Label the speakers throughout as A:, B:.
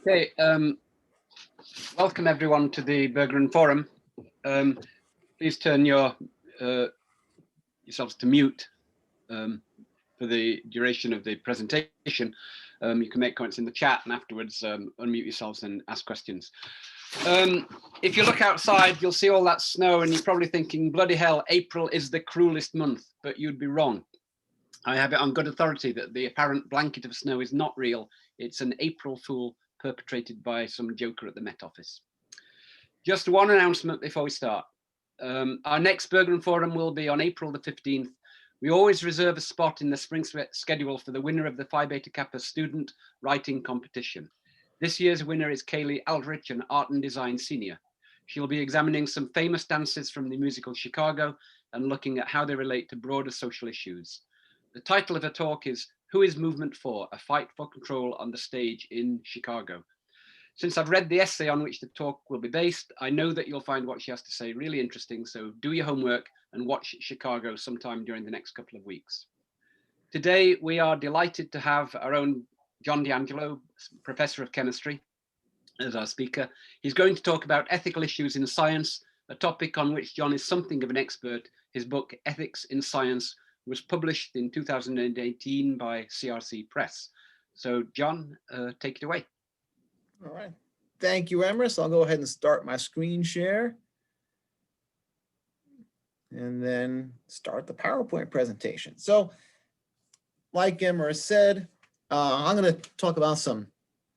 A: Okay, welcome everyone to the Berggren Forum. Please turn yourselves to mute for the duration of the presentation. You can make comments in the chat and afterwards unmute yourselves and ask questions. If you look outside, you'll see all that snow and you're probably thinking, bloody hell, April is the cruelest month, but you'd be wrong. I have it on good authority that the apparent blanket of snow is not real. It's an April Fool perpetrated by some joker at the Met Office. Just one announcement before we start. Our next Berggren Forum will be on April the 15th. We always reserve a spot in the spring schedule for the winner of the Phi Beta Kappa student writing competition. This year's winner is Kaylee Aldrich, an art and design senior. She'll be examining some famous dances from the musical Chicago and looking at how they relate to broader social issues. The title of her talk is Who is Movement For? A Fight for Control on the Stage in Chicago. Since I've read the essay on which the talk will be based, I know that you'll find what she has to say really interesting, so do your homework and watch Chicago sometime during the next couple of weeks. Today, we are delighted to have our own John D'Angelo, Professor of Chemistry, as our speaker. He's going to talk about ethical issues in science, a topic on which John is something of an expert. His book, Ethics in Science, was published in 2018 by CRC Press. So John, take it away.
B: All right. Thank you, Emrys. I'll go ahead and start my screen share and then start the PowerPoint presentation. So like Emrys said, I'm going to talk about some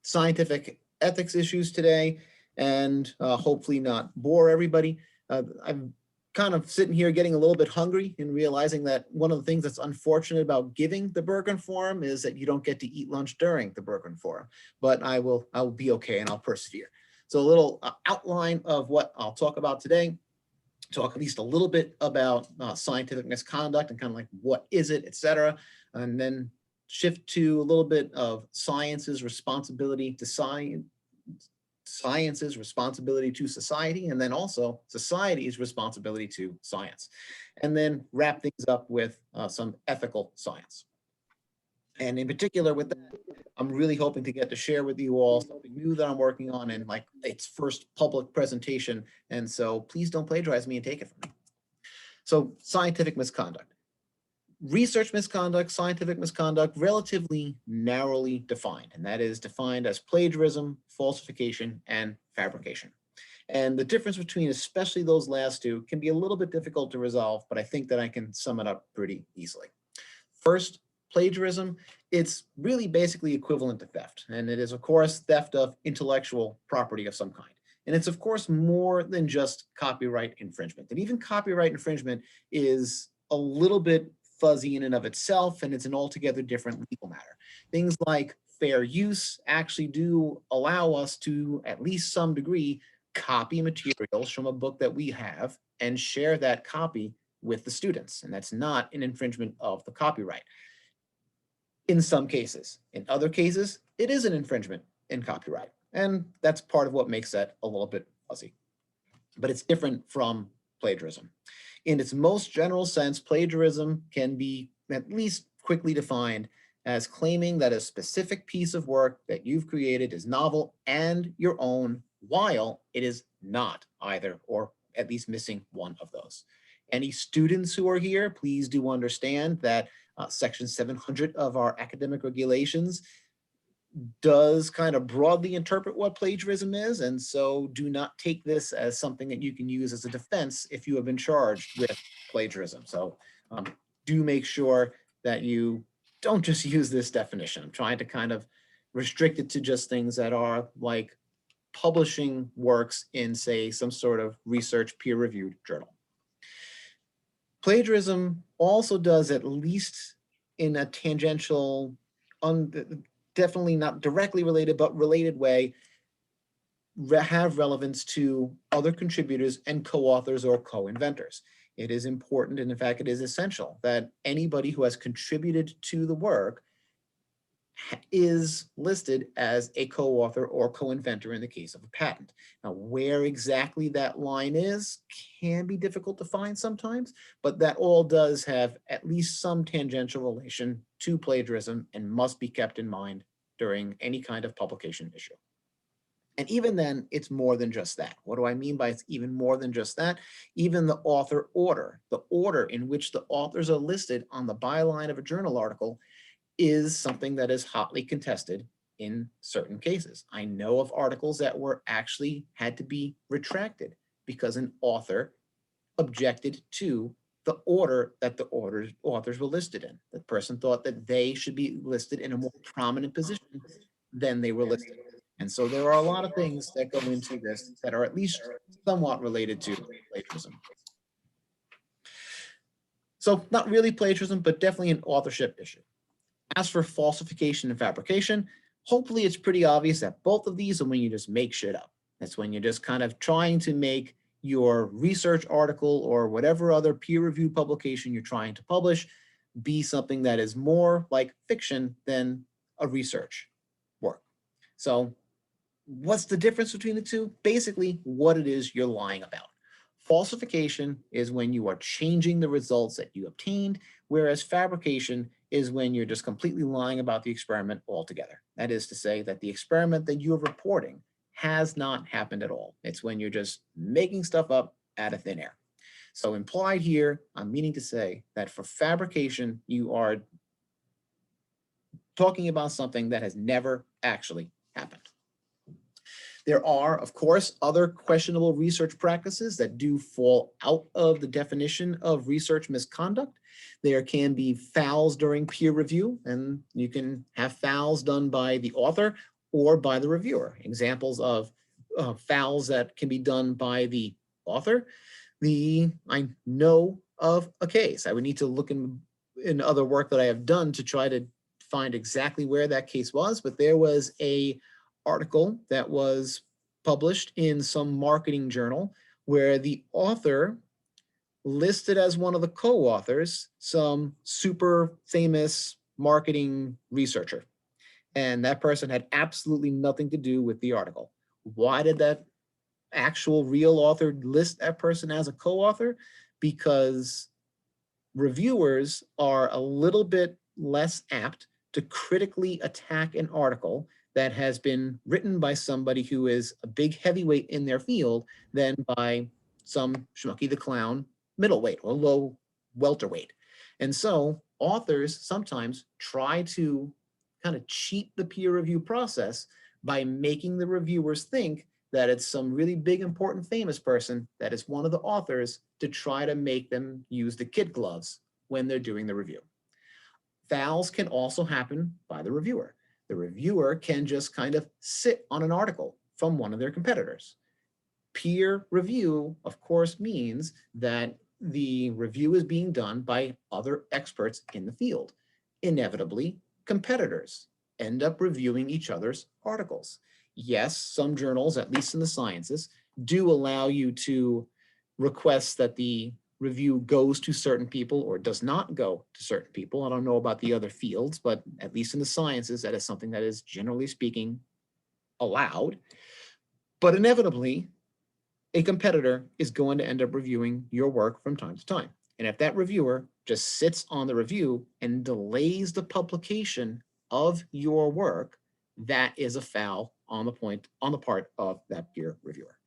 B: scientific ethics issues today and hopefully not bore everybody. I'm kind of sitting here getting a little bit hungry and realizing that one of the things that's unfortunate about giving the Berggren Forum is that you don't get to eat lunch during the Berggren Forum, but I will be okay and I'll persevere. So a little outline of what I'll talk about today, talk at least a little bit about scientific misconduct and kind of like what is it, etc. And then shift to a little bit of science's responsibility to science's responsibility to society, and then also society's responsibility to science. And then wrap things up with some ethical science. And in particular with that, I'm really hoping to get to share with you all something new that I'm working on and like its first public presentation. And so please don't plagiarize me and take it from me. So scientific misconduct. Research misconduct, scientific misconduct, relatively narrowly defined, and that is defined as plagiarism, falsification, and fabrication. And the difference between especially those last two can be a little bit difficult to resolve, but I think that I can sum it up pretty easily. First, plagiarism, it's really basically equivalent to theft, and it is, of course, theft of intellectual property of some kind. And it's, of course, more than just copyright infringement. And even copyright infringement is a little bit fuzzy in and of itself, and it's an altogether different legal matter. Things like fair use actually do allow us to, at least some degree, copy materials from a book that we have and share that copy with the students. And that's not an infringement of the copyright in some cases. In other cases, it is an infringement in copyright. And that's part of what makes that a little bit fuzzy. But it's different from plagiarism. In its most general sense, plagiarism can be at least quickly defined as claiming that a specific piece of work that you've created is novel and your own, while it is not either, or at least missing one of those. Any students who are here, please do understand that Section 700 of our academic regulations does kind of broadly interpret what plagiarism is, and so do not take this as something that you can use as a defense if you have been charged with plagiarism. So do make sure that you don't just use this definition. I'm trying to kind of restrict it to just things that are like publishing works in, say, some sort of research peer-reviewed journal. Plagiarism also does, at least in a tangential, definitely not directly related, but related way, have relevance to other contributors and co-authors or co-inventors. It is important, and in fact, it is essential that anybody who has contributed to the work is listed as a co-author or co-inventor in the case of a patent. Now, where exactly that line is can be difficult to find sometimes, but that all does have at least some tangential relation to plagiarism and must be kept in mind during any kind of publication issue. And even then, it's more than just that. What do I mean by it's even more than just that? Even the author order, the order in which the authors are listed on the byline of a journal article is something that is hotly contested in certain cases. I know of articles that were actually had to be retracted because an author objected to the order that the authors were listed in. The person thought that they should be listed in a more prominent position than they were listed. And so there are a lot of things that go into this that are at least somewhat related to plagiarism. So not really plagiarism, but definitely an authorship issue. As for falsification and fabrication, hopefully it's pretty obvious that both of these are when you just make shit up. That's when you're just kind of trying to make your research article or whatever other peer-reviewed publication you're trying to publish be something that is more like fiction than a research work. So what's the difference between the two? Basically, what it is you're lying about. Falsification is when you are changing the results that you obtained, whereas fabrication is when you're just completely lying about the experiment altogether. That is to say that the experiment that you're reporting has not happened at all. It's when you're just making stuff up out of thin air. So implied here, I'm meaning to say that for fabrication, you are talking about something that has never actually happened. There are, of course, other questionable research practices that do fall out of the definition of research misconduct. There can be fouls during peer review, and you can have fouls done by the author or by the reviewer. Examples of fouls that can be done by the author. I know of a case. I would need to look in other work that I have done to try to find exactly where that case was, but there was a article that was published in some marketing journal where the author listed as one of the co-authors some super famous marketing researcher. And that person had absolutely nothing to do with the article. Why did that actual real author list that person as a co-author? Because reviewers are a little bit less apt to critically attack an article that has been written by somebody who is a big heavyweight in their field than by some schmucky the clown middleweight or low welterweight. And so authors sometimes try to kind of cheat the peer review process by making the reviewers think that it's some really big, important, famous person that is one of the authors to try to make them use the kid gloves when they're doing the review. Fouls can also happen by the reviewer. The reviewer can just kind of sit on an article from one of their competitors. Peer review, of course, means that the review is being done by other experts in the field. Inevitably, competitors end up reviewing each other's articles. Yes, some journals, at least in the sciences, do allow you to request that the review goes to certain people or does not go to certain people. I don't know about the other fields, but at least in the sciences, that is something that is generally speaking allowed. But inevitably, a competitor is going to end up reviewing your work from time to time. And if that reviewer just sits on the review and delays the publication of your work, that is a foul on the part of that peer reviewer.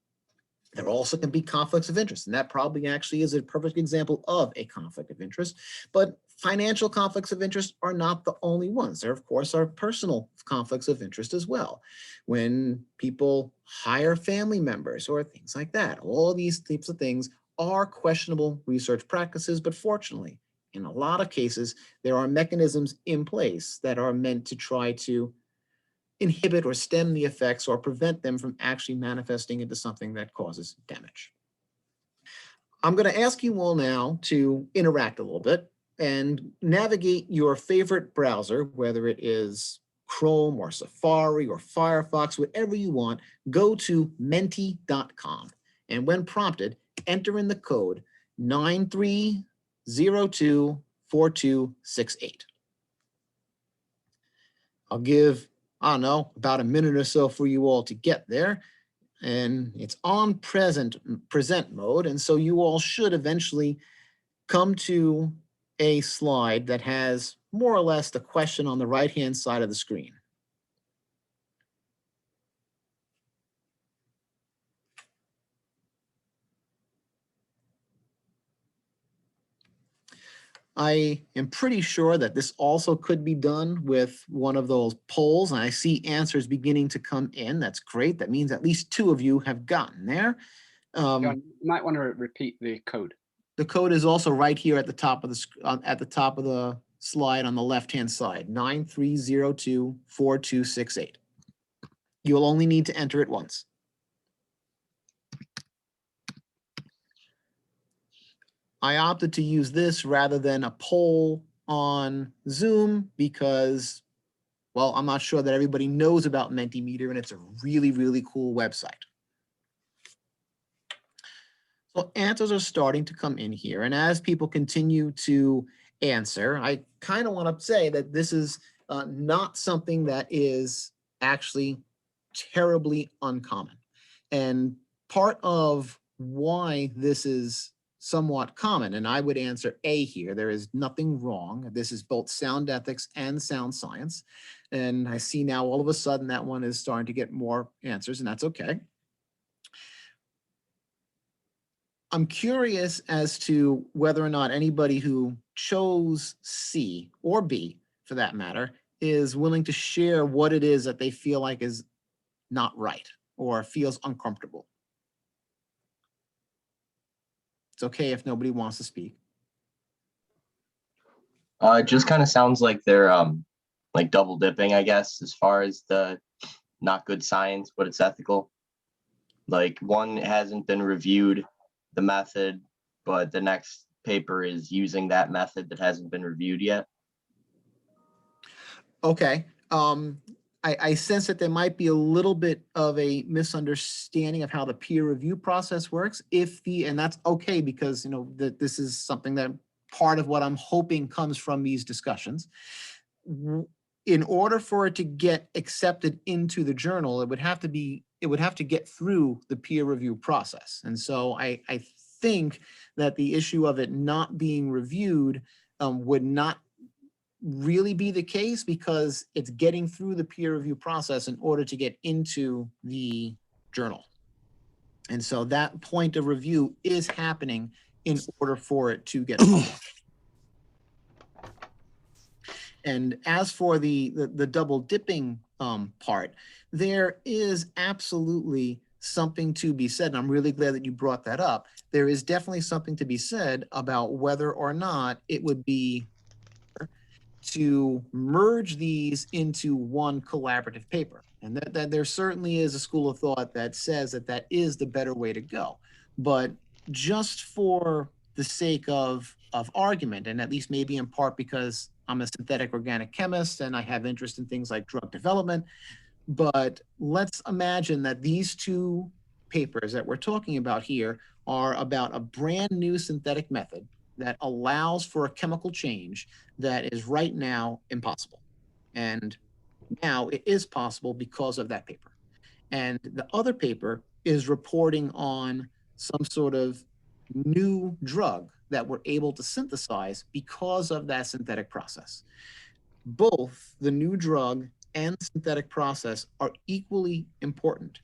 B: There also can be conflicts of interest, and that probably actually is a perfect example of a conflict of interest. But financial conflicts of interest are not the only ones. There, of course, are personal conflicts of interest as well. When people hire family members or things like that, all these types of things are questionable research practices, but fortunately, in a lot of cases, there are mechanisms in place that are meant to try to inhibit or stem the effects or prevent them from actually manifesting into something that causes damage. I'm going to ask you all now to interact a little bit and navigate your favorite browser, whether it is Chrome or Safari or Firefox, whatever you want. Go to menti.com, and when prompted, enter in the code 93024268. I'll give, I don't know, about a minute or so for you all to get there. And it's on present mode. And so you all should eventually come to a slide that has more or less the question on the right-hand side of the screen. I am pretty sure that this also could be done with one of those polls, and I see answers beginning to come in. That's great. That means at least 2 of you have gotten there.
A: John, you might want to repeat the code.
B: The code is also right here at the top of the slide on the left-hand side, 93024268. You'll only need to enter it once. I opted to use this rather than a poll on Zoom because, well, I'm not sure that everybody knows about Mentimeter, and it's a really, really cool website. So answers are starting to come in here. And as people continue to answer, I kind of want to say that this is not something that is actually terribly uncommon. And part of why this is somewhat common, and I would answer A here, there is nothing wrong. This is both sound ethics and sound science. And I see now all of a sudden that one is starting to get more answers, and that's okay. I'm curious as to whether or not anybody who chose C or B, for that matter, is willing to share what it is that they feel like is not right or feels uncomfortable. It's okay if nobody wants to speak.
C: It just kind of sounds like they're like double dipping, I guess, as far as the not good science, but it's ethical. Like one hasn't been reviewed, the method, but the next paper is using that method that hasn't been reviewed yet.
B: Okay. I sense that there might be a little bit of a misunderstanding of how the peer review process works. And that's okay, because this is something that part of what I'm hoping comes from these discussions. In order for it to get accepted into the journal, it would have to get through the peer review process. And so I think that the issue of it not being reviewed would not really be the case, because it's getting through the peer review process in order to get into the journal. And so that point of review is happening in order for it to get published. And as for the double dipping part, there is absolutely something to be said. And I'm really glad that you brought that up. There is definitely something to be said about whether or not it would be to merge these into one collaborative paper. And that there certainly is a school of thought that says that is the better way to go. But just for the sake of argument, and at least maybe in part because I'm a synthetic organic chemist and I have interest in things like drug development, but let's imagine that these 2 papers that we're talking about here are about a brand new synthetic method that allows for a chemical change that is right now impossible. And now it is possible because of that paper. And the other paper is reporting on some sort of new drug that we're able to synthesize because of that synthetic process. Both the new drug and synthetic process are equally important.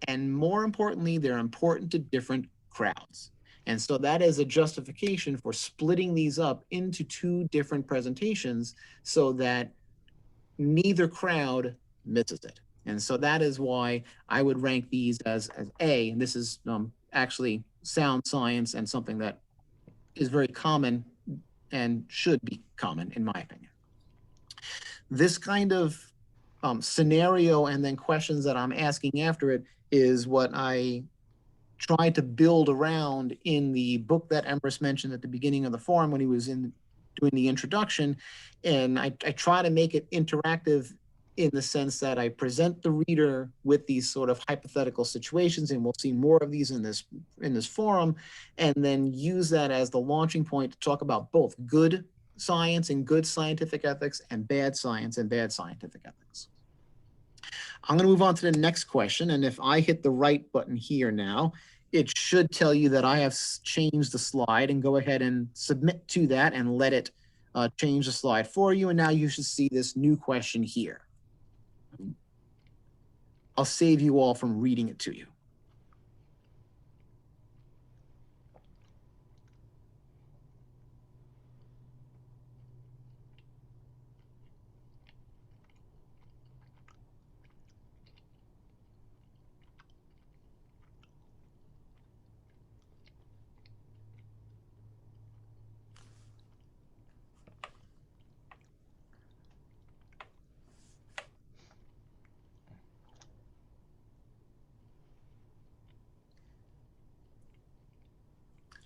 B: And more importantly, they're important to different crowds. And so that is a justification for splitting these up into 2 different presentations so that neither crowd misses it. And so that is why I would rank these as A, and this is actually sound science and something that is very common and should be common, in my opinion. This kind of scenario and then questions that I'm asking after it is what I tried to build around in the book that Emrys mentioned at the beginning of the forum when he was doing the introduction. And I try to make it interactive in the sense that I present the reader with these sort of hypothetical situations, and we'll see more of these in this forum, and then use that as the launching point to talk about both good science and good scientific ethics and bad science and bad scientific ethics. I'm going to move on to the next question. And if I hit the right button here now, it should tell you that I have changed the slide, and go ahead and submit to that and let it change the slide for you. And now you should see this new question here. I'll save you all from reading it to you.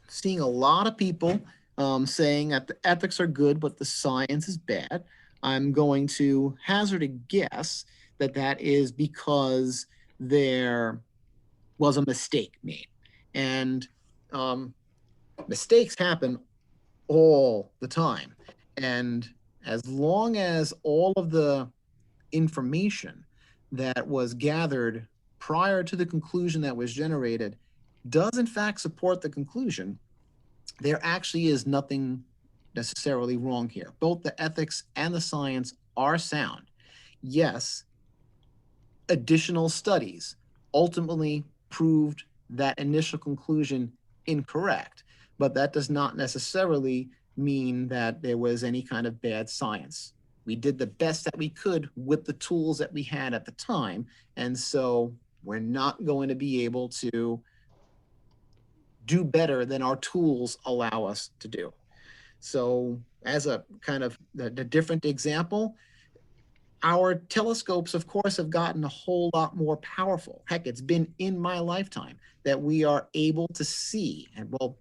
B: seeing a lot of people saying that the ethics are good, but the science is bad. I'm going to hazard a guess that that is because there was a mistake made. And mistakes happen all the time. And as long as all of the information that was gathered prior to the conclusion that was generated does in fact support the conclusion, there actually is nothing necessarily wrong here. Both the ethics and the science are sound. Yes, additional studies ultimately proved that initial conclusion incorrect, but that does not necessarily mean that there was any kind of bad science. We did the best that we could with the tools that we had at the time, and so we're not going to be able to do better than our tools allow us to do. So as a kind of the different example, our telescopes, of course, have gotten a whole lot more powerful. Heck, it's been in my lifetime that we are able to see, and well,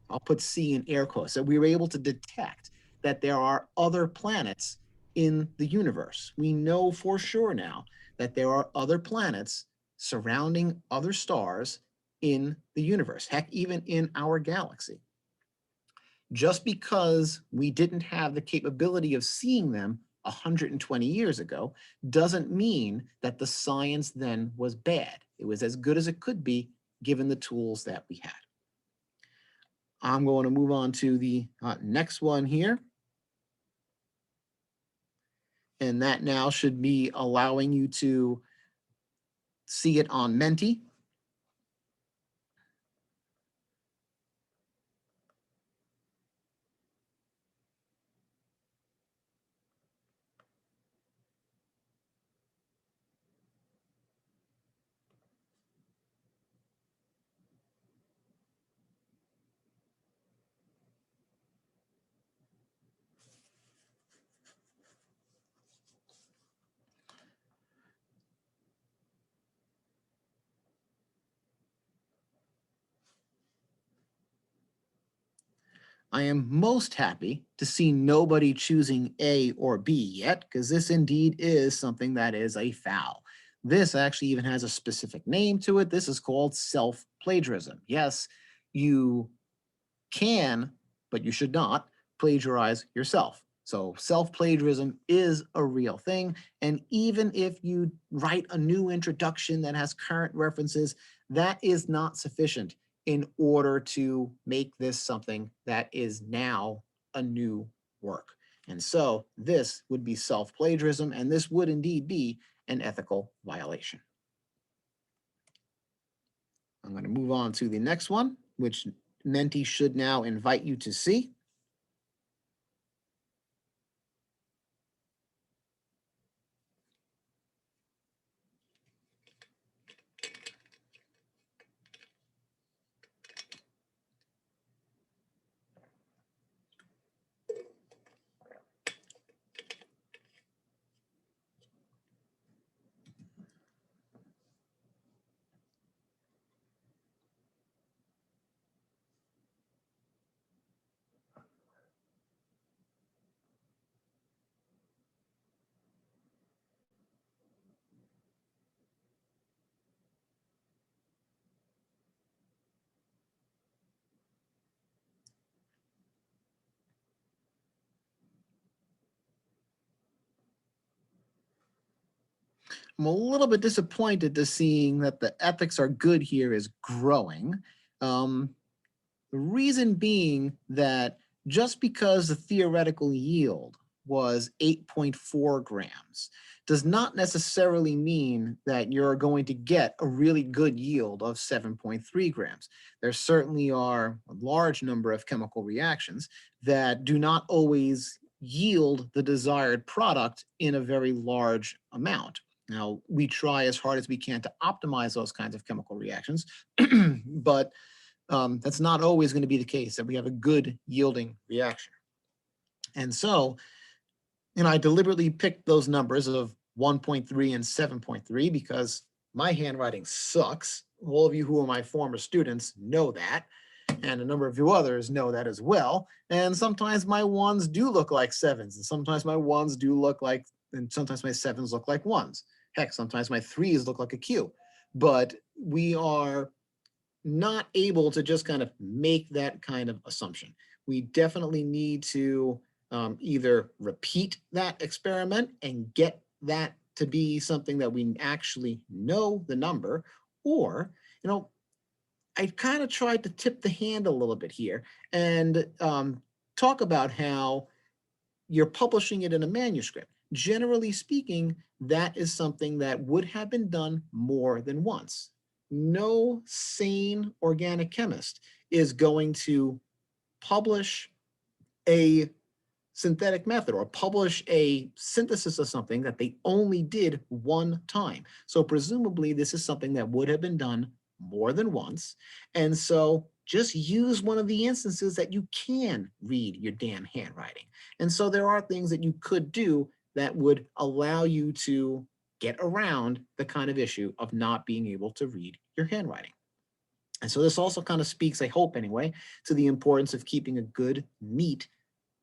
B: I'll put see in air quotes, that we were able to detect that there are other planets in the universe. We know for sure now that there are other planets surrounding other stars in the universe, heck, even in our galaxy. Just because we didn't have the capability of seeing them 120 years ago doesn't mean that the science then was bad. It was as good as it could be given the tools that we had. I'm going to move on to the next one here. And that now should be allowing you to see it on Menti. I am most happy to see nobody choosing A or B yet, because this indeed is something that is a foul. This actually even has a specific name to it. This is called self-plagiarism. Yes, you can, but you should not plagiarize yourself. So self-plagiarism is a real thing. And even if you write a new introduction that has current references, that is not sufficient in order to make this something that is now a new work. And so this would be self-plagiarism, and this would indeed be an ethical violation. I'm going to move on to the next one, which Menti should now invite you to see. I'm a little bit disappointed to seeing that the ethics are good here is growing. The reason being that just because the theoretical yield was 8.4 grams does not necessarily mean that you're going to get a really good yield of 7.3 grams. There certainly are a large number of chemical reactions that do not always yield the desired product in a very large amount. Now, we try as hard as we can to optimize those kinds of chemical reactions, but that's not always going to be the case, that we have a good yielding reaction. And so, I deliberately picked those numbers of 1.3 and 7.3 because my handwriting sucks. All of you who are my former students know that. and a number of you others know that as well. And sometimes my ones do look like sevens, and sometimes my ones do look like, and sometimes my sevens look like ones. Heck, sometimes my threes look like a Q. But we are not able to just kind of make that kind of assumption. We definitely need to either repeat that experiment and get that to be something that we actually know the number, or, I kind of tried to tip the hand a little bit here and talk about how you're publishing it in a manuscript. Generally speaking, that is something that would have been done more than once. No sane organic chemist is going to publish a synthetic method or publish a synthesis of something that they only did one time. So presumably this is something that would have been done more than once. And so just use one of the instances that you can read your damn handwriting. And so there are things that you could do that would allow you to get around the kind of issue of not being able to read your handwriting. And so this also kind of speaks, I hope anyway, to the importance of keeping a good, neat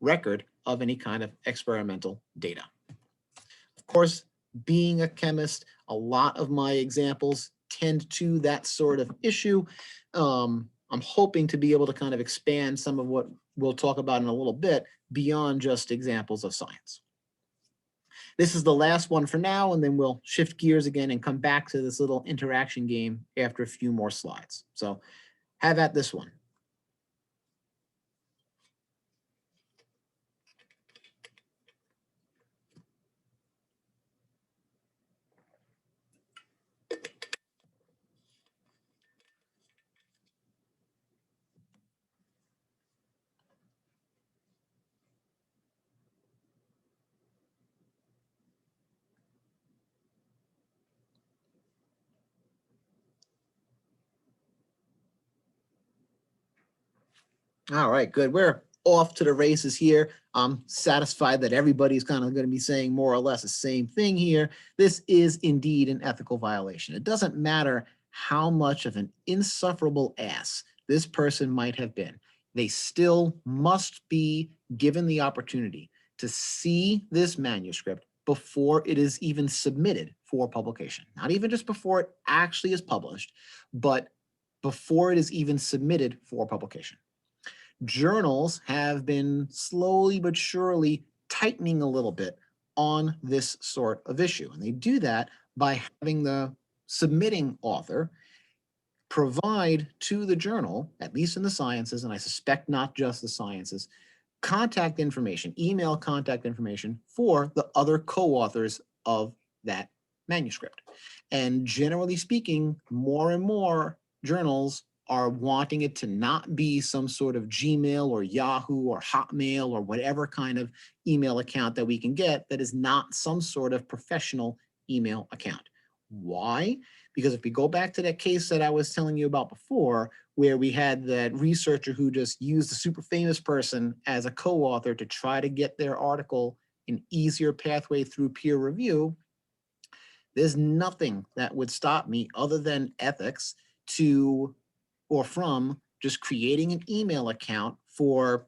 B: record of any kind of experimental data. Of course, being a chemist, a lot of my examples tend to that sort of issue. I'm hoping to be able to kind of expand some of what we'll talk about in a little bit beyond just examples of science. This is the last one for now, and then we'll shift gears again and come back to this little interaction game after a few more slides. So have at this one. All right, good. We're off to the races here. I'm satisfied that everybody's kind of going to be saying more or less the same thing here. This is indeed an ethical violation. It doesn't matter how much of an insufferable ass this person might have been. They still must be given the opportunity to see this manuscript before it is even submitted for publication. Not even just before it actually is published, but before it is even submitted for publication. Journals have been slowly but surely tightening a little bit on this sort of issue. And they do that by having the submitting author provide to the journal, at least in the sciences, and I suspect not just the sciences, contact information, email contact information for the other co-authors of that manuscript. And generally speaking, more and more journals are wanting it to not be some sort of Gmail or Yahoo or Hotmail or whatever kind of email account that we can get that is not some sort of professional email account. Why? Because if we go back to that case that I was telling you about before, where we had that researcher who just used a super famous person as a co-author to try to get their article an easier pathway through peer review, there's nothing that would stop me other than ethics or from just creating an email account for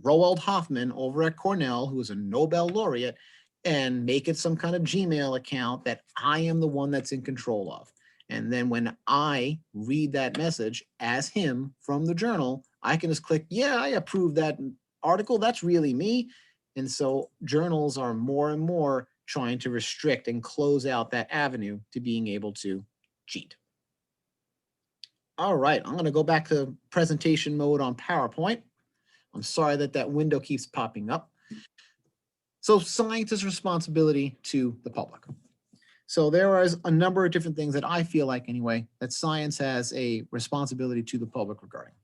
B: Roald Hoffman over at Cornell, who is a Nobel laureate, and make it some kind of Gmail account that I am the one that's in control of. And then when I read that message as him from the journal, I can just click, yeah, I approve that article. That's really me. And so journals are more and more trying to restrict and close out that avenue to being able to cheat. All right, I'm going to go back to presentation mode on PowerPoint. I'm sorry that that window keeps popping up. So scientists' responsibility to the public. So there is a number of different things that I feel like anyway, that science has a responsibility to the public regarding.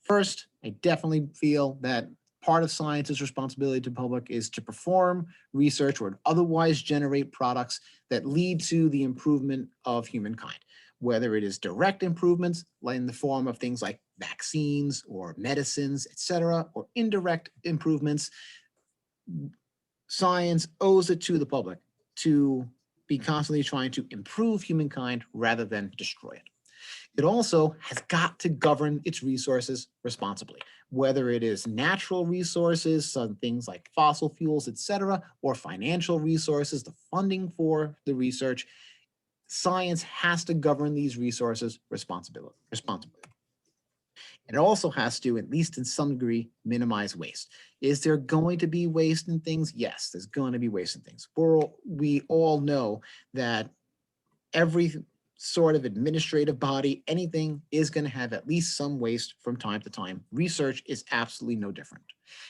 B: First, I definitely feel that part of science's responsibility to the public is to perform research or otherwise generate products that lead to the improvement of humankind, whether it is direct improvements like in the form of things like vaccines or medicines, etc., or indirect improvements. Science owes it to the public to be constantly trying to improve humankind rather than destroy it. It also has got to govern its resources responsibly, whether it is natural resources, some things like fossil fuels, etc., or financial resources, the funding for the research. Science has to govern these resources responsibly. And it also has to, at least in some degree, minimize waste. Is there going to be waste in things? Yes, there's going to be waste in things. We all know that every sort of administrative body, anything is going to have at least some waste from time to time. Research is absolutely no different.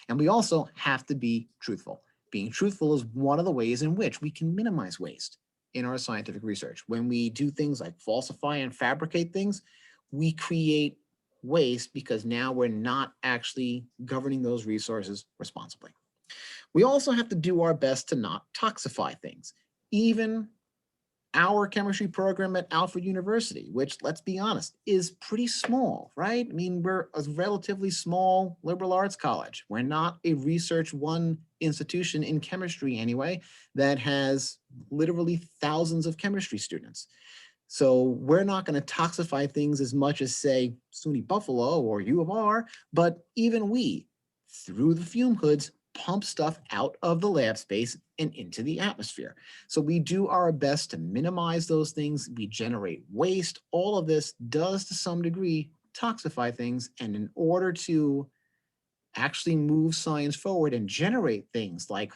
B: And we also have to be truthful. Being truthful is one of the ways in which we can minimize waste in our scientific research. When we do things like falsify and fabricate things, we create waste because now we're not actually governing those resources responsibly. We also have to do our best to not toxify things. Even our chemistry program at Alfred University, which, let's be honest, is pretty small, right? I mean, we're a relatively small liberal arts college. We're not a research one institution in chemistry anyway, that has literally thousands of chemistry students. So we're not going to toxify things as much as, say, SUNY Buffalo or U of R, but even we, through the fume hoods, pump stuff out of the lab space and into the atmosphere. So we do our best to minimize those things. We generate waste. All of this does, to some degree, toxify things. And in order to actually move science forward and generate things like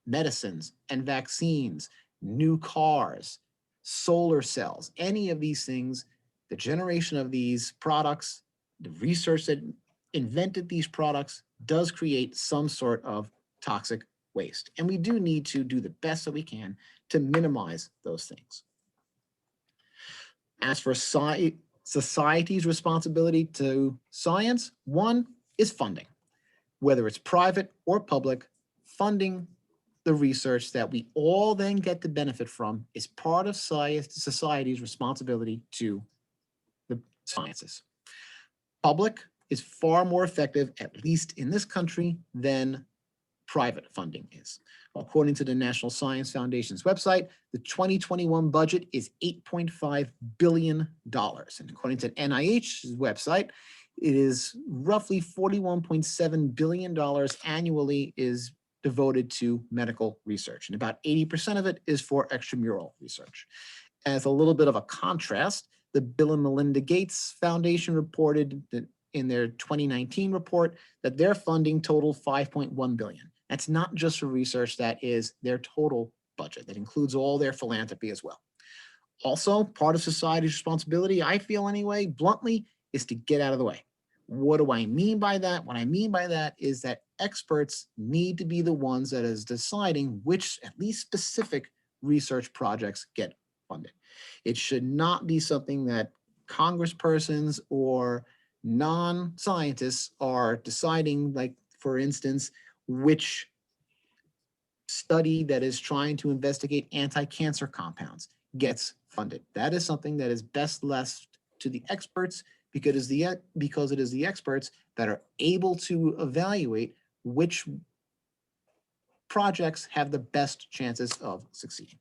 B: medicines and vaccines, new cars, solar cells, any of these things, the generation of these products, the research that invented these products does create some sort of toxic waste. And we do need to do the best that we can to minimize those things. As for society's responsibility to science, one is funding. Whether it's private or public, funding the research that we all then get to benefit from is part of society's responsibility to the sciences. Public is far more effective, at least in this country, than private funding is. According to the National Science Foundation's website, the 2021 budget is $8.5 billion. And according to NIH's website, it is roughly $41.7 billion annually is devoted to medical research, and about 80% of it is for extramural research. As a little bit of a contrast, the Bill and Melinda Gates Foundation reported that in their 2019 report that their funding totaled $5.1 billion. That's not just for research, that is their total budget. That includes all their philanthropy as well. Also, part of society's responsibility, I feel anyway, bluntly, is to get out of the way. What do I mean by that? What I mean by that is that experts need to be the ones that is deciding which, at least specific, research projects get funded. It should not be something that congresspersons or non-scientists are deciding, like, for instance, which study that is trying to investigate anti-cancer compounds gets funded. That is something that is best left to the experts, because it is the experts that are able to evaluate which projects have the best chances of succeeding.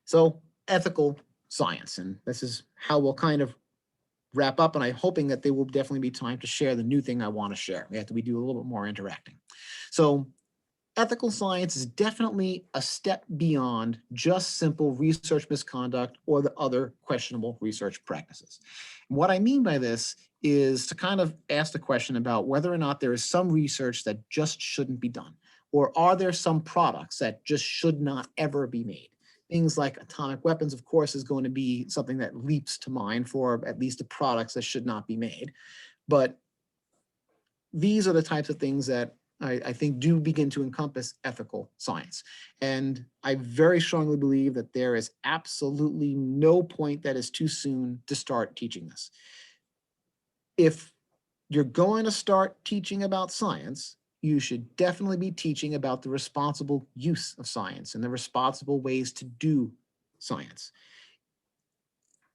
B: So ethical science, and this is how we'll kind of wrap up, and I'm hoping that there will definitely be time to share the new thing I want to share. We do a little bit more interacting. So ethical science is definitely a step beyond just simple research misconduct or the other questionable research practices. And what I mean by this is to kind of ask the question about whether or not there is some research that just shouldn't be done, or are there some products that just should not ever be made? Things like atomic weapons, of course, is going to be something that leaps to mind for at least the products that should not be made. But these are the types of things that I think do begin to encompass ethical science. And I very strongly believe that there is absolutely no point that is too soon to start teaching this. If you're going to start teaching about science, you should definitely be teaching about the responsible use of science and the responsible ways to do science.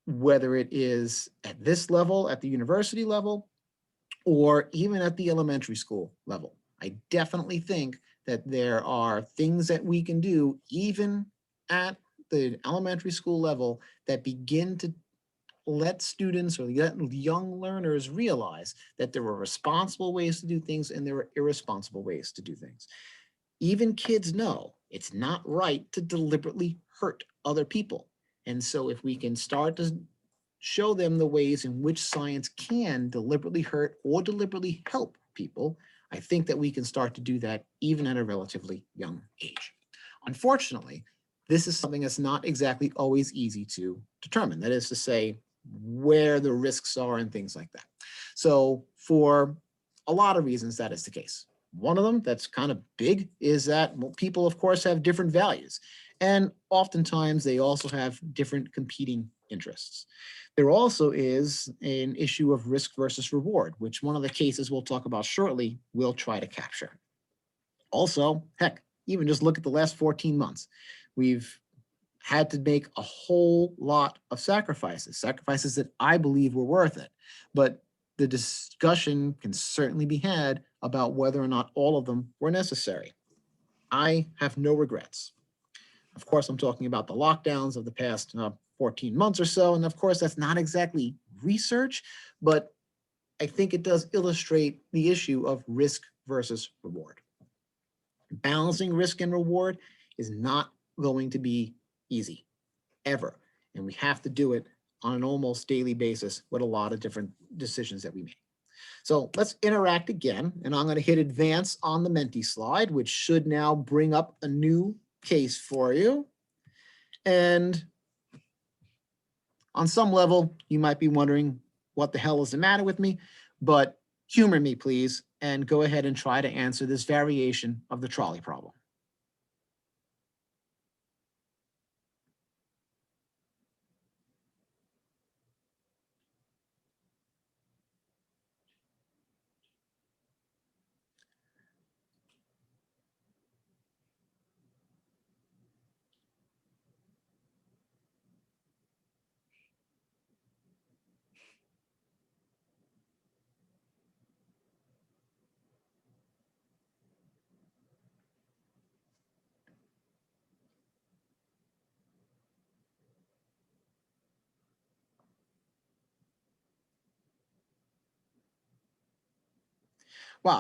B: Whether it is at this level, at the university level, or even at the elementary school level. I definitely think that there are things that we can do even at the elementary school level that begin to let students or let young learners realize that there are responsible ways to do things and there are irresponsible ways to do things. Even kids know it's not right to deliberately hurt other people. And so if we can start to show them the ways in which science can deliberately hurt or deliberately help people, I think that we can start to do that even at a relatively young age. Unfortunately, this is something that's not exactly always easy to determine. That is to say, where the risks are and things like that. So for a lot of reasons, that is the case. One of them that's kind of big is that people, of course, have different values. And oftentimes they also have different competing interests. There also is an issue of risk versus reward, which one of the cases we'll talk about shortly will try to capture. Also, heck, even just look at the last 14 months. We've had to make a whole lot of sacrifices that I believe were worth it. But the discussion can certainly be had about whether or not all of them were necessary. I have no regrets. Of course, I'm talking about the lockdowns of the past 14 months or so. And of course, that's not exactly research, but I think it does illustrate the issue of risk versus reward. Balancing risk and reward is not going to be easy, ever. And we have to do it on an almost daily basis with a lot of different decisions that we make. So let's interact again, and I'm going to hit advance on the Menti slide, which should now bring up a new case for you. And on some level, you might be wondering what the hell is the matter with me, but humor me, please, and go ahead and try to answer this variation of the trolley problem. Well,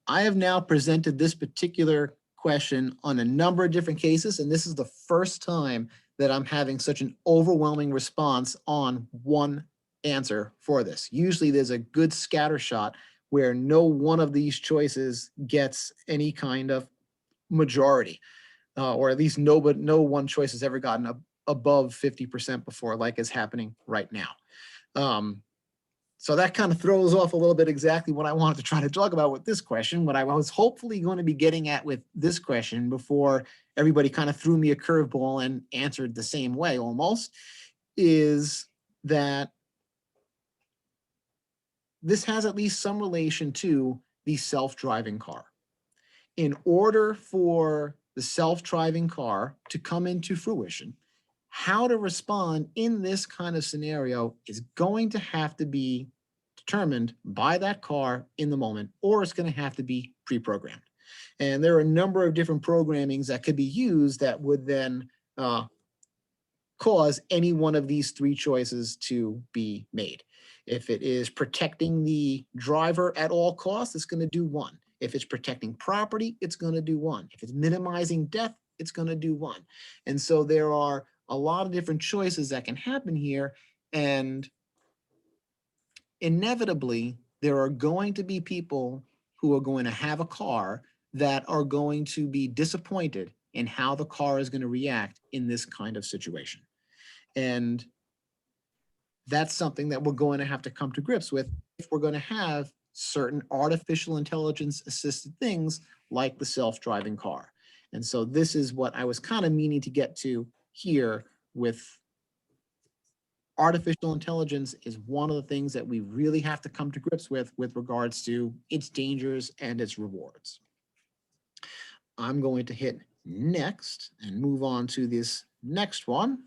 B: I have now presented this particular question on a number of different cases, and this is the first time that I'm having such an overwhelming response on one answer for this. Usually there's a good scatter shot where no one of these choices gets any kind of majority, or at least no one choice has ever gotten above 50% before, like is happening right now. So that kind of throws off a little bit exactly what I wanted to try to talk about with this question. What I was hopefully going to be getting at with this question before everybody kind of threw me a curveball and answered the same way almost, is that this has at least some relation to the self-driving car. In order for the self-driving car to come into fruition, how to respond in this kind of scenario is going to have to be determined by that car in the moment, or it's going to have to be pre-programmed. And there are a number of different programmings that could be used that would then cause any one of these three choices to be made. If it is protecting the driver at all costs, it's going to do one. If it's protecting property, it's going to do one. If it's minimizing death, it's going to do one. And so there are a lot of different choices that can happen here. And inevitably, there are going to be people who are going to have a car that are going to be disappointed in how the car is going to react in this kind of situation. And that's something that we're going to have to come to grips with if we're going to have certain artificial intelligence assisted things like the self-driving car. And so this is what I was kind of meaning to get to here with artificial intelligence is one of the things that we really have to come to grips with regards to its dangers and its rewards. I'm going to hit next and move on to this next one.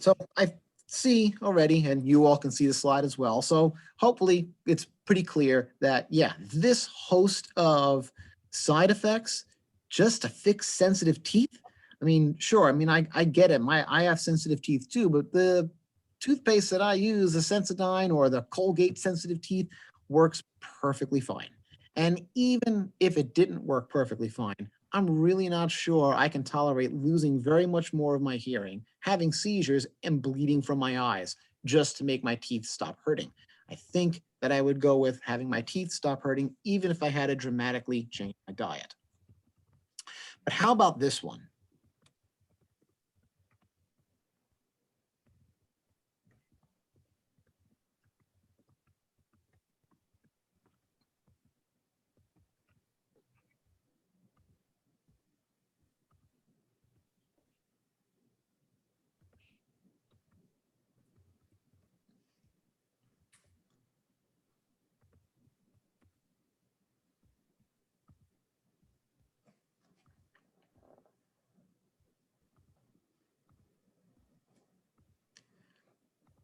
B: So I see already, and you all can see the slide as well. So hopefully it's pretty clear that, yeah, this host of side effects just to fix sensitive teeth. I mean, sure. I mean, I get it. I have sensitive teeth too, but the toothpaste that I use, the Sensodyne or the Colgate sensitive teeth, works perfectly fine. And even if it didn't work perfectly fine, I'm really not sure I can tolerate losing very much more of my hearing, having seizures, and bleeding from my eyes just to make my teeth stop hurting. I think that I would go with having my teeth stop hurting, even if I had to dramatically change my diet. But how about this one?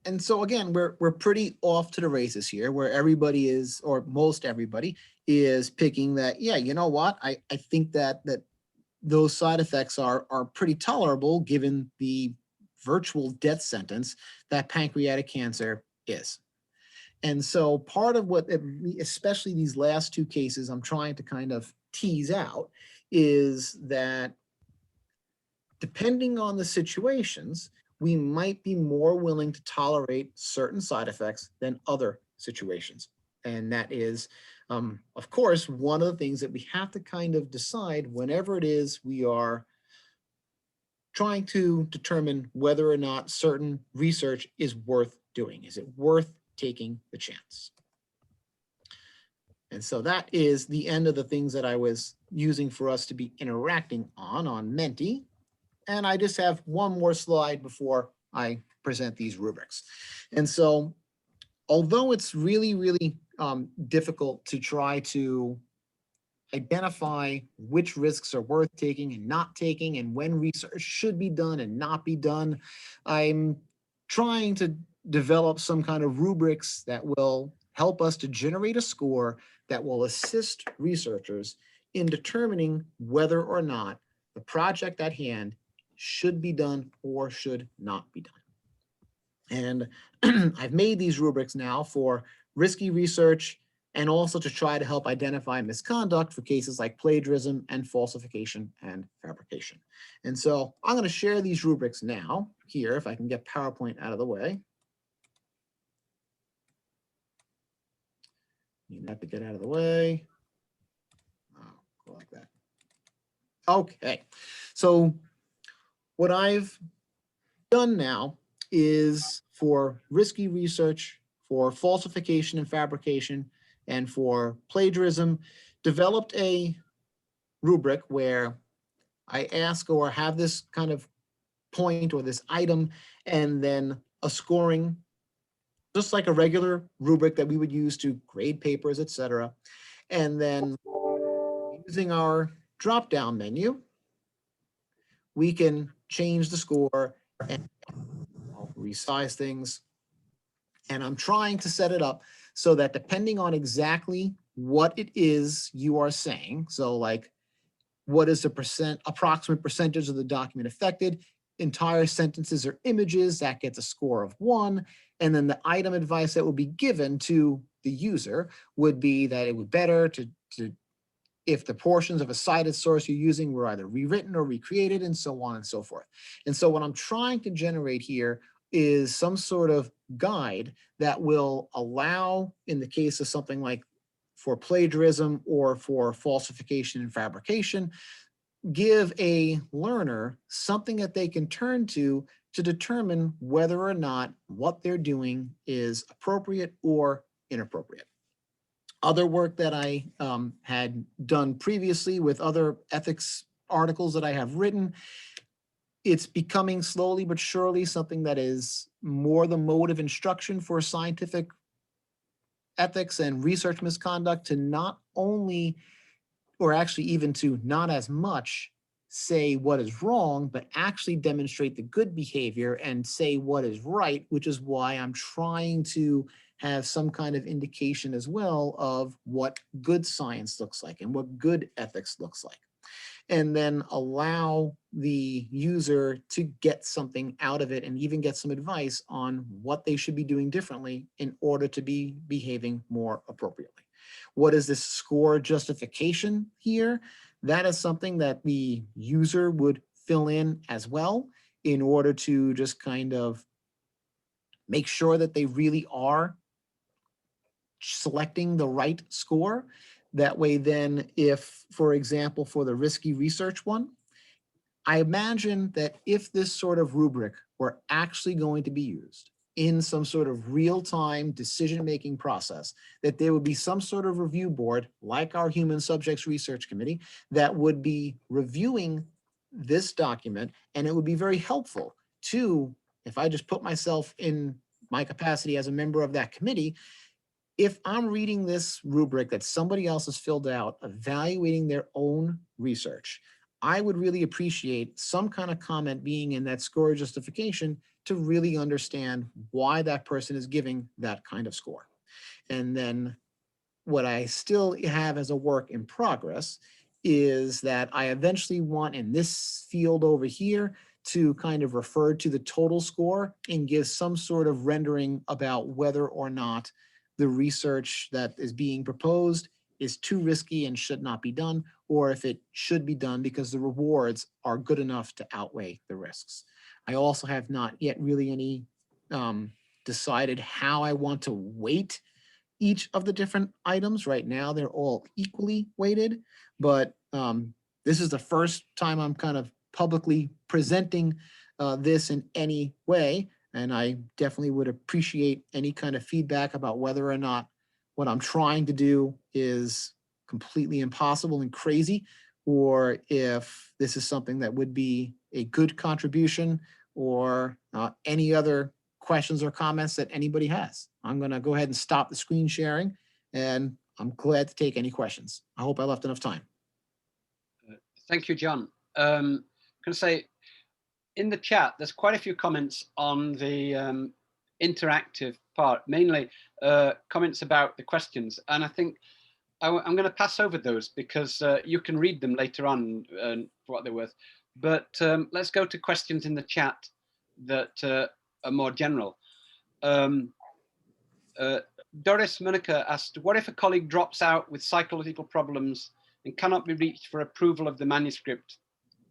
B: And so again, we're pretty off to the races here, where everybody is, or most everybody is picking that, yeah, you know what? I think that those side effects are pretty tolerable given the virtual death sentence that pancreatic cancer is. And so part of what, especially these last two cases, I'm trying to kind of tease out is that depending on the situations, we might be more willing to tolerate certain side effects than other situations. And that is, of course, one of the things that we have to kind of decide whenever it is we are trying to determine whether or not certain research is worth doing. Is it worth taking the chance? And so that is the end of the things that I was using for us to be interacting on Menti. And I just have one more slide before I present these rubrics. And so, although it's really, really difficult to try to identify which risks are worth taking and not taking, and when research should be done and not be done, I'm trying to develop some kind of rubrics that will help us to generate a score that will assist researchers in determining whether or not the project at hand should be done or should not be done. And I've made these rubrics now for risky research and also to try to help identify misconduct for cases like plagiarism and falsification and fabrication. And so I'm going to share these rubrics now here, if I can get PowerPoint out of the way. Need that to get out of the way. Oh, go like that. Okay, so what I've done now is for risky research, for falsification and fabrication, and for plagiarism, developed a rubric where I ask or have this kind of point or this item, and then a scoring, just like a regular rubric that we would use to grade papers, etc. And then using our drop-down menu, we can change the score and I'll resize things. And I'm trying to set it up so that depending on exactly what it is you are saying, so like what is the approximate percentage of the document affected, entire sentences or images, that gets a score of 1. And then the item advice that will be given to the user would be that it would be better to if the portions of a cited source you're using were either rewritten or recreated, and so on and so forth. And so what I'm trying to generate here is some sort of guide that will allow, in the case of something like for plagiarism or for falsification and fabrication, give a learner something that they can turn to determine whether or not what they're doing is appropriate or inappropriate. Other work that I had done previously with other ethics articles that I have written, it's becoming slowly but surely something that is more the mode of instruction for scientific ethics and research misconduct, to not only, or actually even to not as much, say what is wrong, but actually demonstrate the good behavior and say what is right, which is why I'm trying to have some kind of indication as well of what good science looks like and what good ethics looks like. And then allow the user to get something out of it and even get some advice on what they should be doing differently in order to be behaving more appropriately. What is this score justification here? That is something that the user would fill in as well in order to just kind of make sure that they really are selecting the right score. That way then, if, for example, for the risky research one, I imagine that if this sort of rubric were actually going to be used in some sort of real-time decision-making process, that there would be some sort of review board, like our Human Subjects Research Committee, that would be reviewing this document, and it would be very helpful to, if I just put myself in my capacity as a member of that committee, if I'm reading this rubric that somebody else has filled out, evaluating their own research, I would really appreciate some kind of comment being in that score justification to really understand why that person is giving that kind of score. And then what I still have as a work in progress is that I eventually want in this field over here to kind of refer to the total score and give some sort of rendering about whether or not the research that is being proposed is too risky and should not be done, or if it should be done because the rewards are good enough to outweigh the risks. I also have not yet really any decided how I want to weight each of the different items. Right now, they're all equally weighted, but this is the first time I'm kind of publicly presenting this in any way. And I definitely would appreciate any kind of feedback about whether or not what I'm trying to do is completely impossible and crazy, or if this is something that would be a good contribution, or any other questions or comments that anybody has. I'm going to go ahead and stop the screen sharing, and I'm glad to take any questions. I hope I left enough time.
A: Thank you, John. Can I say, in the chat, there's quite a few comments on the interactive part, mainly comments about the questions. And I think I'm going to pass over those because you can read them later on for what they're worth. But let's go to questions in the chat that are more general. Doris Monica asked, what if a colleague drops out with psychological problems and cannot be reached for approval of the manuscript?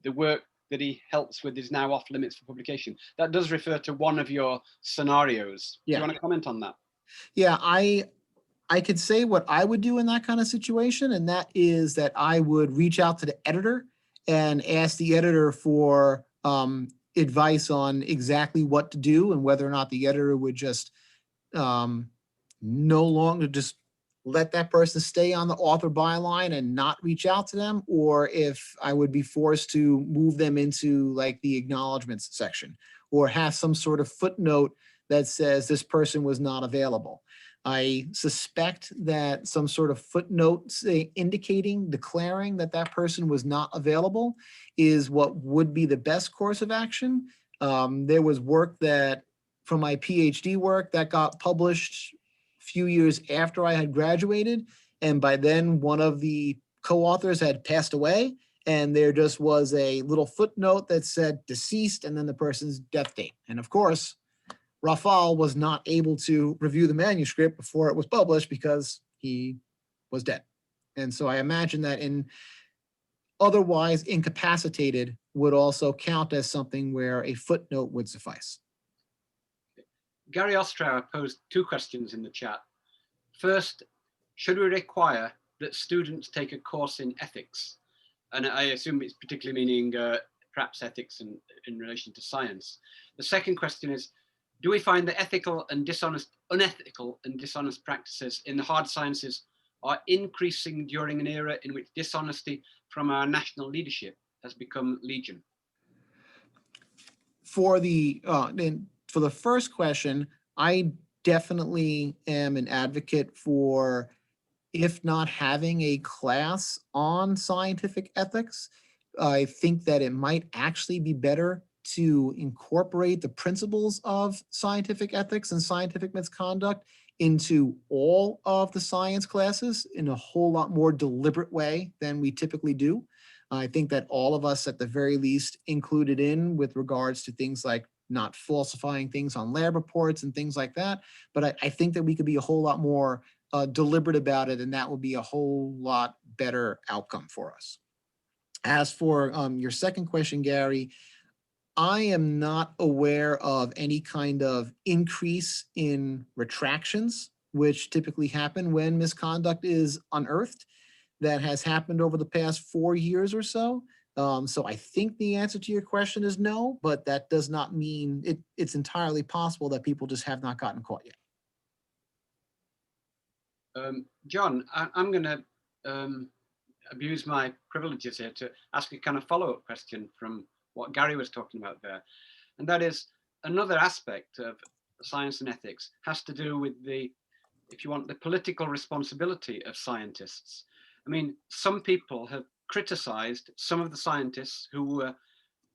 A: The work that he helps with is now off limits for publication. That does refer to one of your scenarios.
B: Yeah.
A: Do you want to comment on that?
B: Yeah, I could say what I would do in that kind of situation, and that is that I would reach out to the editor and ask the editor for advice on exactly what to do and whether or not the editor would just no longer just let that person stay on the author byline and not reach out to them, or if I would be forced to move them into like the acknowledgements section or have some sort of footnote that says this person was not available. I suspect that some sort of footnote indicating, declaring that that person was not available is what would be the best course of action. There was work that from my PhD work that got published few years after I had graduated, and by then one of the co-authors had passed away, and there just was a little footnote that said deceased and then the person's death date. And of course, Rafal was not able to review the manuscript before it was published because he was dead. And so I imagine that in otherwise incapacitated would also count as something where a footnote would suffice.
A: Gary Ostrower posed two questions in the chat. First, should we require that students take a course in ethics? And I assume it's particularly meaning perhaps ethics in relation to science. The second question is, do we find that unethical and dishonest practices in the hard sciences are increasing during an era in which dishonesty from our national leadership has become legion?
B: For the first question, I definitely am an advocate for, if not having a class on scientific ethics, I think that it might actually be better to incorporate the principles of scientific ethics and scientific misconduct into all of the science classes in a whole lot more deliberate way than we typically do. I think that all of us at the very least included in with regards to things like not falsifying things on lab reports and things like that. But I think that we could be a whole lot more deliberate about it, and that would be a whole lot better outcome for us. As for your second question, Gary, I am not aware of any kind of increase in retractions, which typically happen when misconduct is unearthed. That has happened over the past 4 years or so. So I think the answer to your question is no, but that does not mean it's entirely possible that people just have not gotten caught yet.
A: John, I'm going to abuse my privileges here to ask a kind of follow-up question from what Gary was talking about there. And that is, another aspect of science and ethics has to do with the, if you want, the political responsibility of scientists. I mean, some people have criticized some of the scientists who were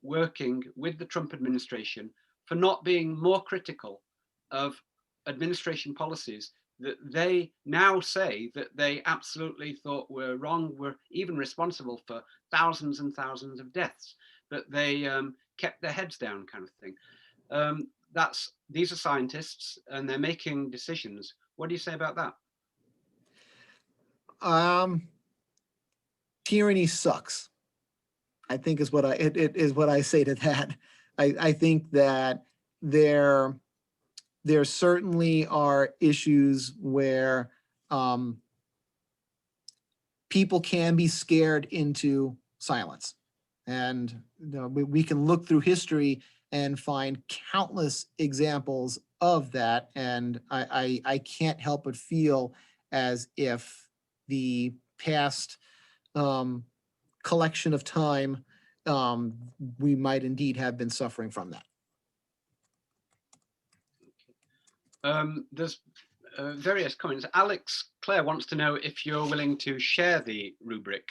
A: working with the Trump administration for not being more critical of administration policies that they now say that they absolutely thought were wrong, were even responsible for thousands and thousands of deaths, but they kept their heads down, kind of thing. These are scientists and they're making decisions. What do you say about that?
B: Tyranny sucks, I think is what it is what I say to that. I think that there certainly are issues where people can be scared into silence. And we can look through history and find countless examples of that. And I can't help but feel as if the past collection of time, we might indeed have been suffering from that.
A: There's various comments. Alex Clare wants to know if you're willing to share the rubric.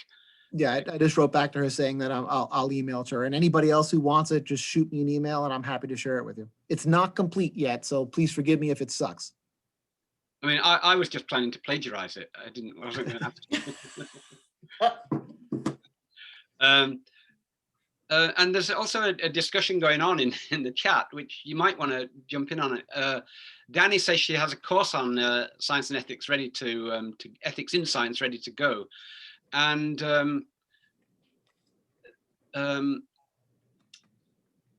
B: Yeah, I just wrote back to her saying that I'll email to her, and anybody else who wants it, just shoot me an email and I'm happy to share it with you. It's not complete yet, so please forgive me if it sucks.
A: I mean, I was just planning to plagiarize it. I wasn't going to have to. And there's also a discussion going on in the chat, which you might want to jump in on it. Danny says she has a course on science and ethics ready to ethics in science ready to go. And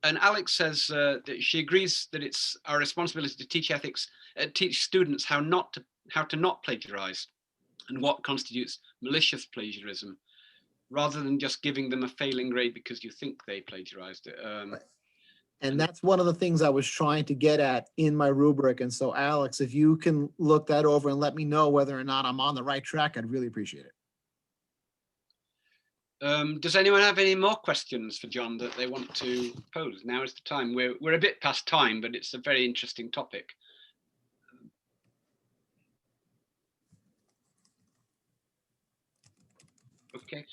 A: Alex says that she agrees that it's our responsibility to teach ethics, teach students how to not plagiarize and what constitutes malicious plagiarism, rather than just giving them a failing grade because you think they plagiarized it.
B: And that's one of the things I was trying to get at in my rubric. And so, Alex, if you can look that over and let me know whether or not I'm on the right track, I'd really appreciate it.
A: Does anyone have any more questions for John that they want to pose? Now is the time. We're a bit past time, but it's a very interesting topic. Okay,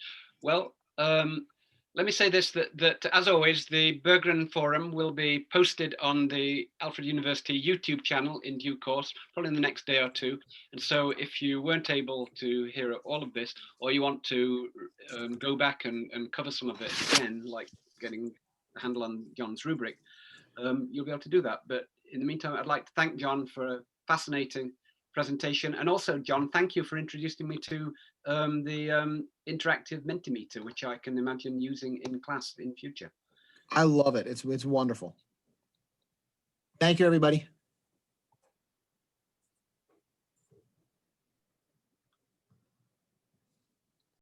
A: well, let me say this, that as always, the Berggren Forum will be posted on the Alfred University YouTube channel in due course, probably in the next day or two. And so if you weren't able to hear all of this, or you want to go back and cover some of it again, like getting a handle on John's rubric, you'll be able to do that. But in the meantime, I'd like to thank John for a fascinating presentation. And also, John, thank you for introducing me to the interactive Mentimeter, which I can imagine using in class in future.
B: I love it. It's wonderful. Thank you, everybody.